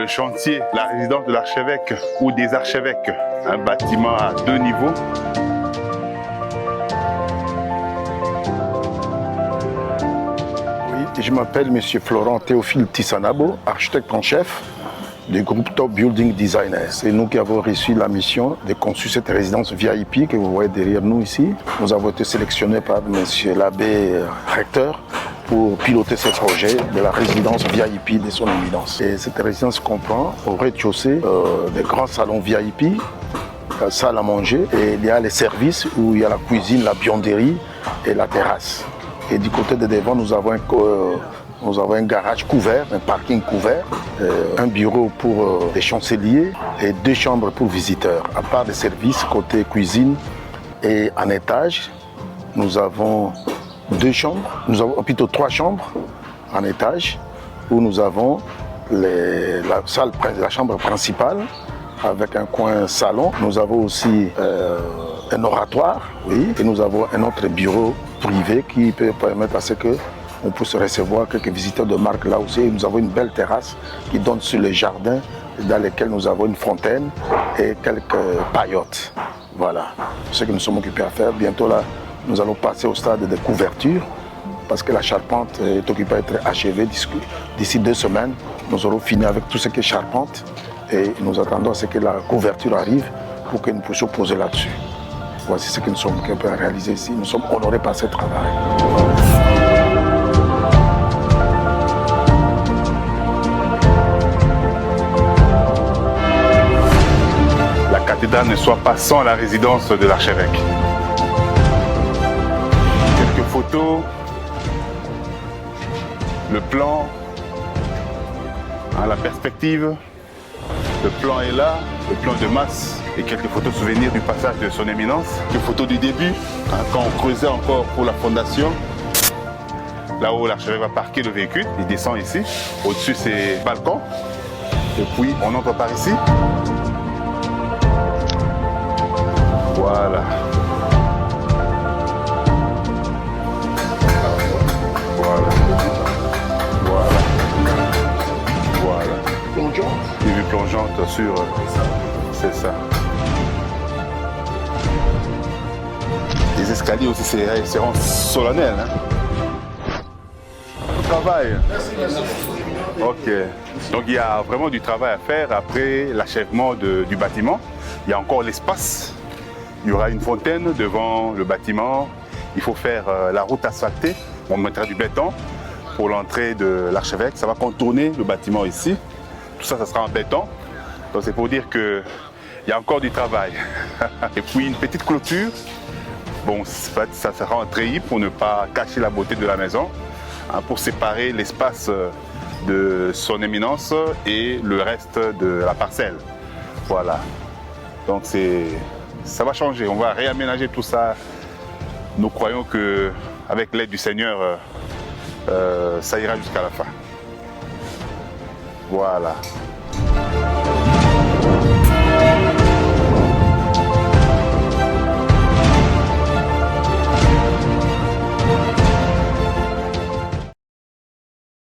le chantier, la résidence de l'archevêque ou des archevêques, un bâtiment à 2 niveaux. Oui, je m'appelle M. Florent Théophile Tissanabo, architecte en chef du groupe Top Building Designers. C'est nous qui avons reçu la mission de construire cette résidence VIP que vous voyez derrière nous ici. Nous avons été sélectionnés par M. l'abbé recteur pour piloter ce projet de la résidence VIP de son éminence. Et cette résidence comprend au rez-de-chaussée des grands salons VIP, la salle à manger, et il y a les services où il y a la cuisine, la buanderie et la terrasse. Et du côté de devant, nous avons un garage couvert, un parking couvert, un bureau pour des chanceliers et 2 chambres pour visiteurs. À part des services côté cuisine et en étage, nous avons 2 chambres, plutôt 3 chambres en étage où nous avons la chambre principale avec un coin salon. Nous avons aussi un oratoire, oui, et nous avons un autre bureau privé qui peut permettre à ce que on puisse recevoir quelques visiteurs de marque là aussi. Nous avons une belle terrasse qui donne sur le jardin dans lequel nous avons une fontaine et quelques paillotes. Voilà, c'est ce que nous sommes occupés à faire. Bientôt là, nous allons passer au stade de couverture parce que la charpente est occupée à être achevée. D'ici 2 semaines, nous aurons fini avec tout ce qui est charpente et nous attendons à ce que la couverture arrive pour que nous puissions poser là-dessus. Voici ce que nous sommes occupés à réaliser ici. Nous sommes honorés par ce travail. La cathédrale ne soit pas sans la résidence de l'archevêque. Quelques photos, le plan, la perspective, le plan est là, le plan de masse et quelques photos souvenirs du passage de son éminence. Quelques photos du début, quand on creusait encore pour la fondation. Là-haut, l'archevêque va parquer le véhicule, il descend ici. Au-dessus, c'est le balcon. Et puis, on entre par ici. Voilà. Voilà. Voilà. Voilà. Plongeante. Une vue plongeante sur... C'est ça. Les escaliers aussi seront solennels. Hein. Travail. Ok. Donc il y a vraiment du travail à faire après l'achèvement du bâtiment. Il y a encore l'espace. Il y aura une fontaine devant le bâtiment. Il faut faire la route asphaltée. On mettra du béton pour l'entrée de l'archevêque. Ça va contourner le bâtiment ici. Tout ça, ça sera en béton. Donc c'est pour dire qu'il y a encore du travail. Et puis une petite clôture. Bon, ça sera en treillis pour ne pas cacher la beauté de la maison, hein, pour séparer l'espace de son éminence et le reste de la parcelle. Voilà. Donc ça va changer, on va réaménager tout ça. Nous croyons qu'avec l'aide du Seigneur, ça ira jusqu'à la fin. Voilà.